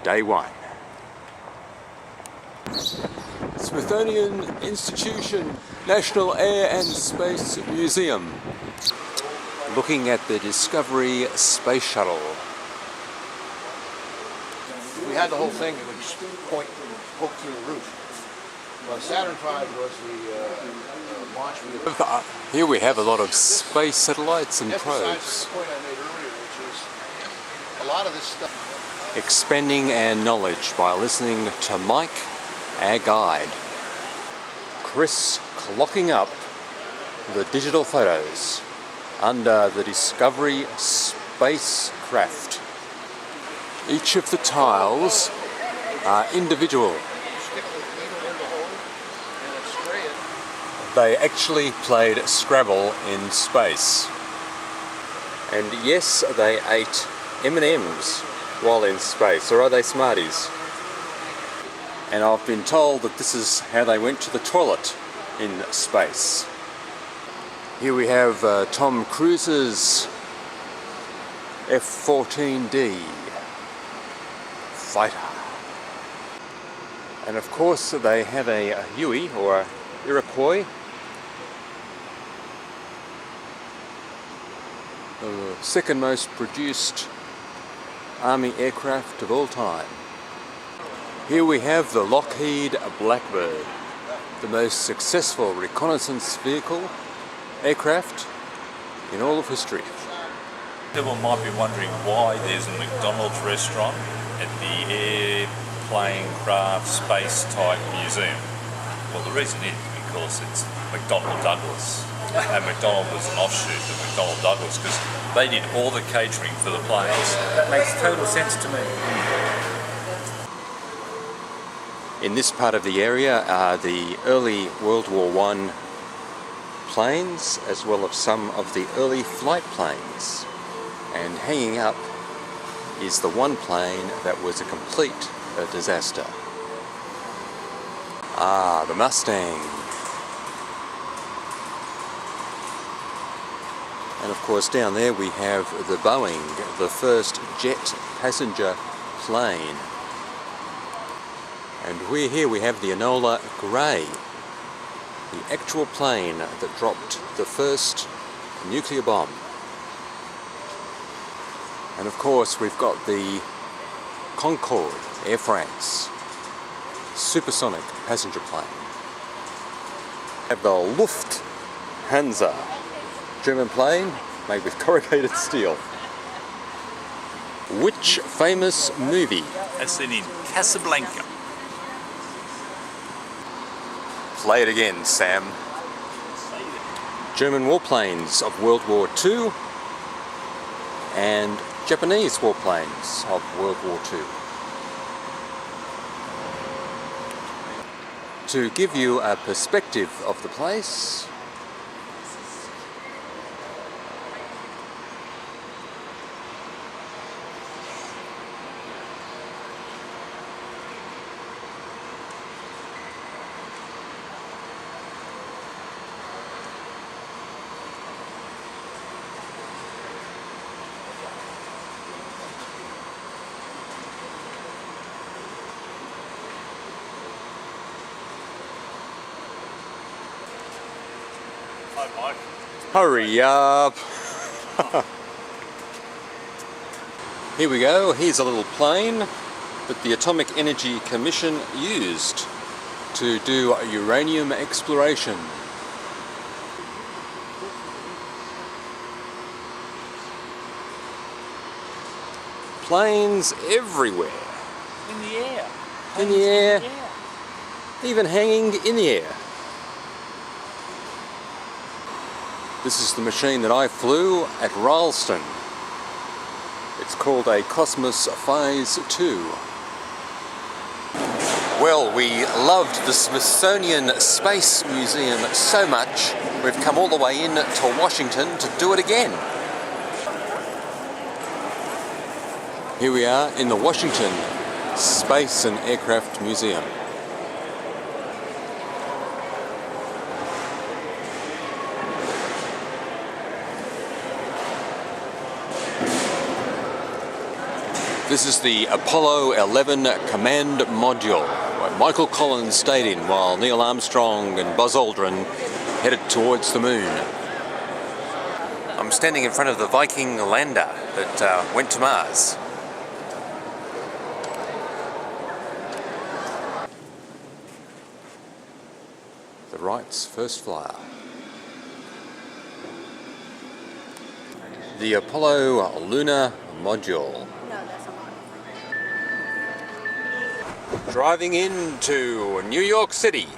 Day 1. Smithsonian Institution National Air and Space Museum. Looking at the Discovery Space Shuttle. We had the whole thing, it would just poke through the roof. Well, Saturn V was the launch vehicle. Here we have a lot of space satellites and probes. Emphasize the point I made earlier, which is a lot of this stuff. Expanding our knowledge by listening to Mike, our guide. Chris clocking up the digital photos under the Discovery spacecraft. Each of the tiles are individual. They actually played Scrabble in space. And yes, they ate M&Ms while in space, or are they Smarties? And I've been told that this is how they went to the toilet in space. Here we have Tom Cruise's F-14D fighter. And of course they have a Huey, or a Iroquois. The second most produced Army aircraft of all time. Here we have the Lockheed Blackbird, the most successful reconnaissance vehicle aircraft in all of history. People might be wondering why there's a McDonald's restaurant at the Airplane Craft Space Type Museum. Well, the reason is because it's McDonnell Douglas, and McDonnell was an offshoot of McDonnell Douglas because they did all the catering for the planes. That makes total sense to me. In this part of the area are the early World War I planes, as well as some of the early flight planes. And hanging up is the one plane that was a complete disaster. Ah, the Mustang. And of course down there we have the Boeing, the first jet passenger plane. And here we have the Enola Gray, the actual plane that dropped the first nuclear bomb. And of course we've got the Concorde, Air France, supersonic passenger plane. We have the Lufthansa, German plane made with corrugated steel. Which famous movie? As in Casablanca. Play it again, Sam. German warplanes of World War II and Japanese warplanes of World War II. To give you a perspective of the place, hurry up. Here we go, here's a little plane that the Atomic Energy Commission used to do uranium exploration. Planes everywhere. In the air. In the air. Even hanging in the air. This is the machine that I flew at Rylstone. It's called a Cosmos Phase 2. Well, we loved the Smithsonian Space Museum so much, we've come all the way in to Washington to do it again. Here we are in the Washington Space and Aircraft Museum. This is the Apollo 11 command module, where Michael Collins stayed in while Neil Armstrong and Buzz Aldrin headed towards the moon. I'm standing in front of the Viking lander that went to Mars. The Wright's first flyer. The Apollo lunar module. Driving into New York City.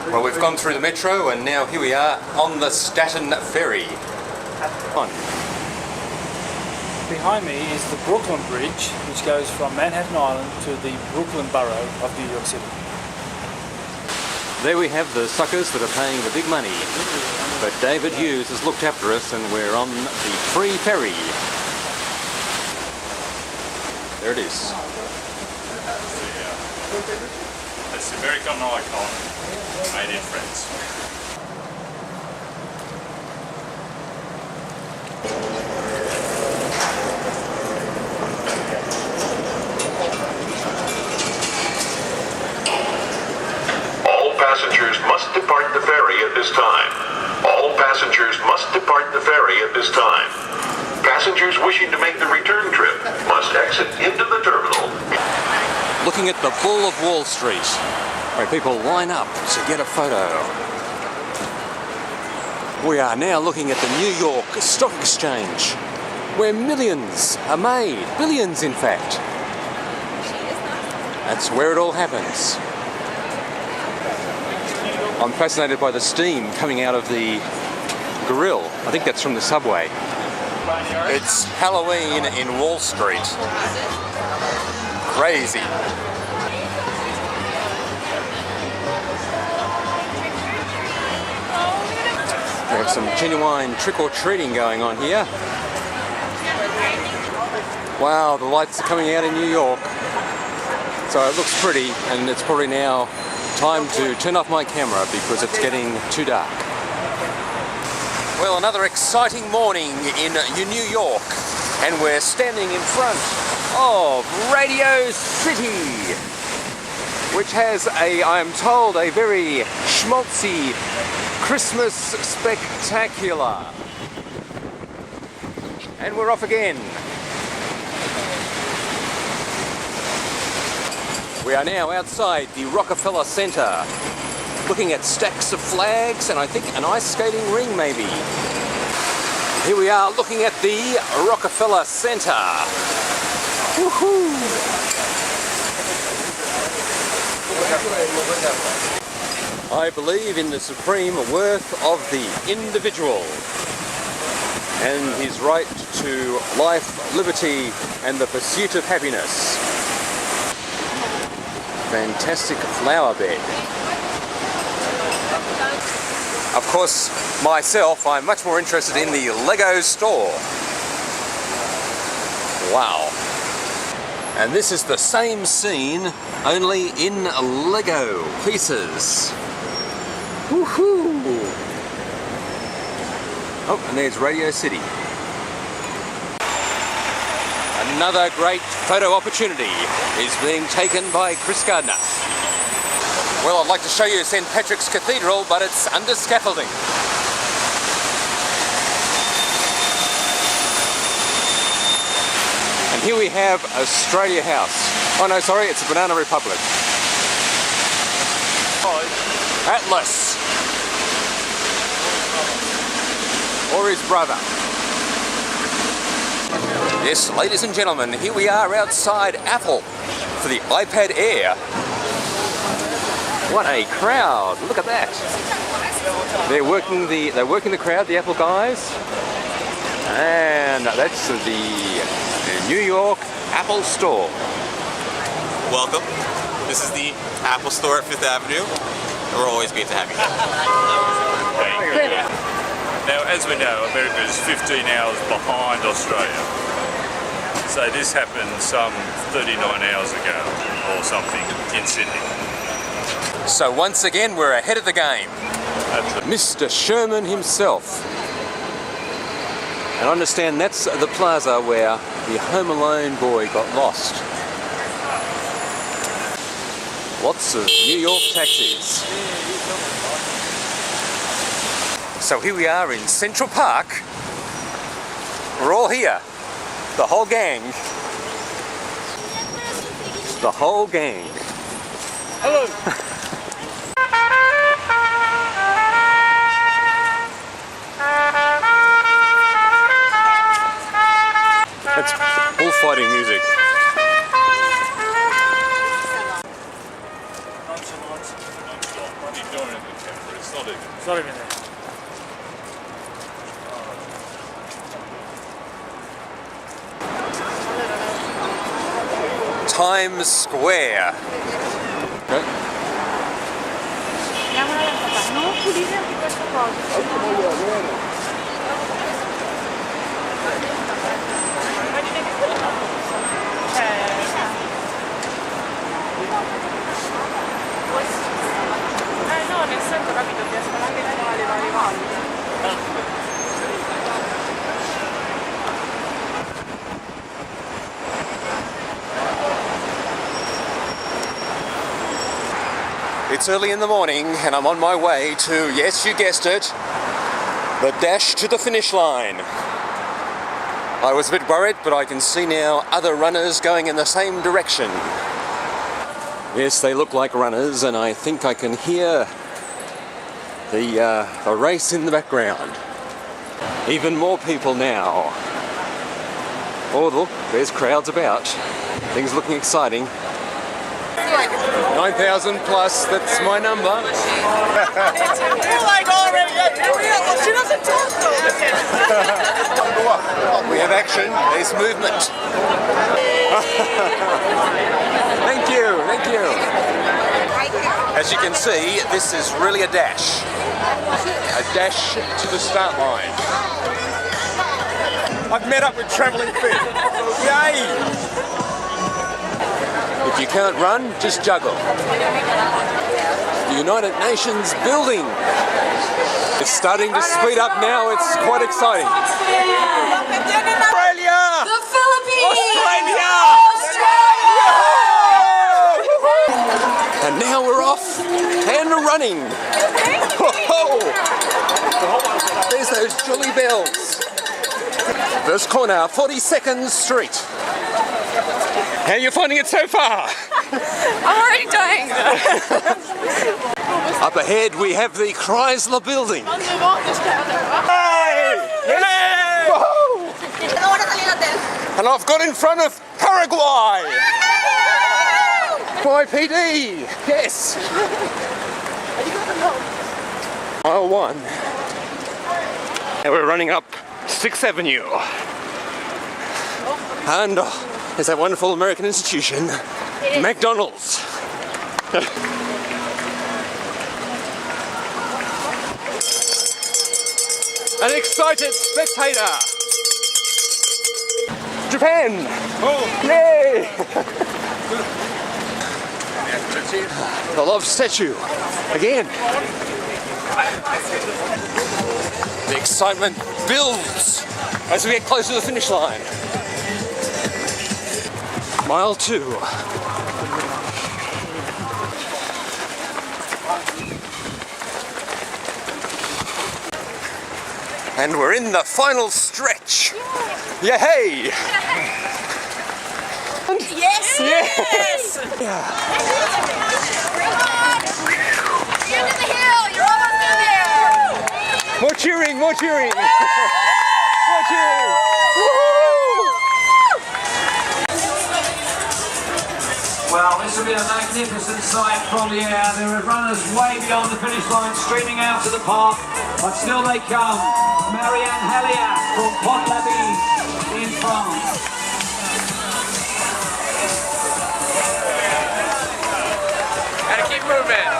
Well, we've gone through the metro and now here we are on the Staten Ferry. On. Behind me is the Brooklyn Bridge, which goes from Manhattan Island to the Brooklyn borough of New York City. There we have the suckers that are paying the big money. But David Hughes has looked after us and we're on the free ferry. There it is. That's the American icon made in France. Passengers must depart the ferry at this time. All passengers must depart the ferry at this time. Passengers wishing to make the return trip must exit into the terminal. Looking at the Bull of Wall Street, where people line up to get a photo. We are now looking at the New York Stock Exchange, where millions are made, billions in fact. That's where it all happens. I'm fascinated by the steam coming out of the grill. I think that's from the subway. It's Halloween in Wall Street. Crazy. We have some genuine trick-or-treating going on here. Wow, the lights are coming out in New York. So it looks pretty, and it's probably now time to turn off my camera because it's getting too dark. Well, another exciting morning in New York, and we're standing in front of Radio City, which has I am told, a very schmaltzy Christmas spectacular. And we're off again. We are now outside the Rockefeller Center, looking at stacks of flags and I think an ice skating ring maybe. Here we are looking at the Rockefeller Center. Woohoo! I believe in the supreme worth of the individual and his right to life, liberty, and the pursuit of happiness. Fantastic flower bed. Of course, myself, I'm much more interested in the Lego store. Wow. And this is the same scene, only in Lego pieces. Woohoo! Oh, and there's Radio City. Another great photo opportunity is being taken by Chris Gardner. Well, I'd like to show you St. Patrick's Cathedral, but it's under scaffolding. And here we have Australia House. Oh no, sorry, it's a Banana Republic. Atlas. Or his brother. Yes, ladies and gentlemen, here we are outside Apple for the iPad Air. What a crowd! Look at that. They're working the crowd, the Apple guys. And that's the New York Apple Store. Welcome. This is the Apple Store at 5th Avenue. We're always great to have you here. Now, as we know, America is 15 hours behind Australia. So this happened some 39 hours ago or something in Sydney. So once again, we're ahead of the game. Mr. Sherman himself. And I understand that's the plaza where the Home Alone boy got lost. Lots of New York taxis. So here we are in Central Park. We're all here. The whole gang. The whole gang. Hello. That's bullfighting music. It's not even there. Times Square. Okay. Non pulire anche questa cosa. No, nel senso capito, ti escono anche le varie valli. It's early in the morning and I'm on my way to, yes, you guessed it, the dash to the finish line. I was a bit worried, but I can see now other runners going in the same direction. Yes, they look like runners, and I think I can hear the race in the background. Even more people now. Oh, look, there's crowds about. Things looking exciting. 9,000 plus, that's my number. You're like already, she doesn't talk though. We have action, there's movement. Thank you, thank you. As you can see, this is really a dash. A dash to the start line. I've met up with travelling feet. Yay! If you can't run, just juggle. The United Nations building. It's starting to speed up now, it's quite exciting. Australia! The Philippines! Australia! And now we're off and running. There's those jolly bells. First corner, 42nd Street. How are you finding it so far? I'm already dying. Up ahead we have the Chrysler building. Hey! Yeah! Whoa! And I've got in front of Paraguay. YPD, yes. Mile 1. And we're running up 6th Avenue. And there's that wonderful American institution, McDonald's. An excited spectator. Japan. Oh, yay! The love statue again. The excitement builds as we get closer to the finish line. Mile 2. And we're in the final stretch. Yay! Yes! Yes! You're to the hill! You're almost in there! More cheering, more cheering! More cheering! Woo-hoo! Well, this will be a magnificent sight from the air. There are runners way beyond the finish line streaming out to the park, but still they come. Marianne Hellier from Pont-l'Abbé in France. Gotta keep moving.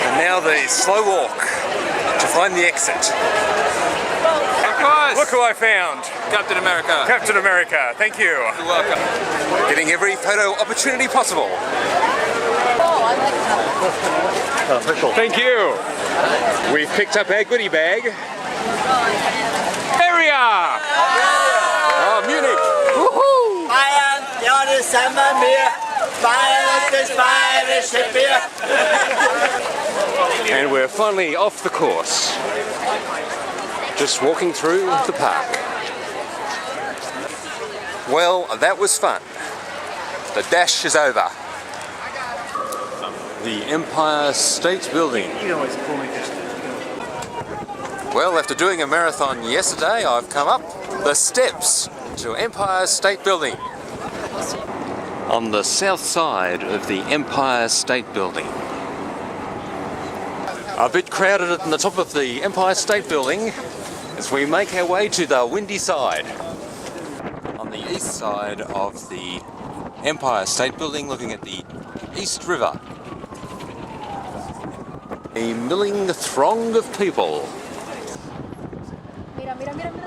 And now the slow walk to find the exit. Of course. Look who I found. Captain America. Captain America, thank you. You're welcome. Getting every photo opportunity possible. Thank you. We've picked up our goodie bag. Area! Oh, Munich! Woohoo! Bayern, ja, das sind wir. Bayern und das bayerische Bier. And we're finally off the course. Just walking through the park. Well, that was fun. The dash is over. The Empire State Building. Well, after doing a marathon yesterday, I've come up the steps to Empire State Building. On the south side of the Empire State Building. A bit crowded at the top of the Empire State Building as we make our way to the windy side. On the east side of the Empire State Building, looking at the East River. A milling throng of people.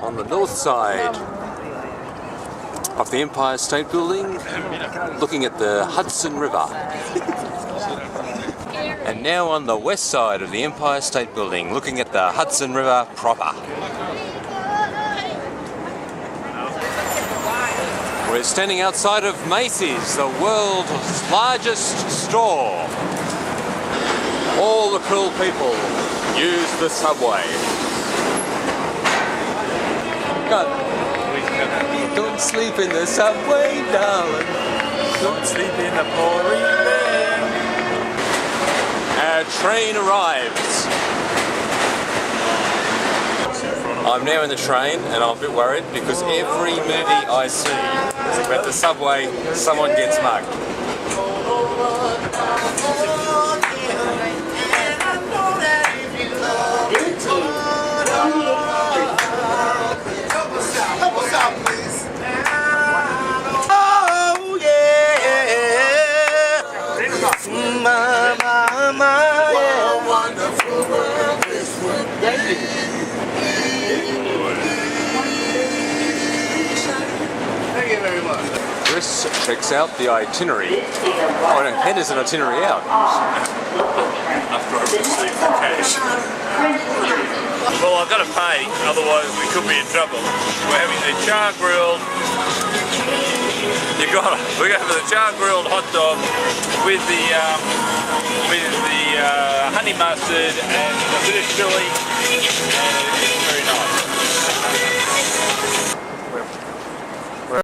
On the north side of the Empire State Building, looking at the Hudson River. And now on the west side of the Empire State Building, looking at the Hudson River proper. We're standing outside of Macy's, the world's largest store. All the cool people use the subway. God. Don't sleep in the subway, darling. Don't sleep in the pouring rain. Our train arrives. I'm now in the train and I'm a bit worried because every movie I see about the subway, someone gets mugged. Chris checks out the itinerary. Oh no, Hender's an itinerary out. After I receive the cash. Well, I've got to pay, otherwise we could be in trouble. We're having the char grilled. We're going to have the char grilled hot dog with the honey mustard and a bit of chili. And it's very nice.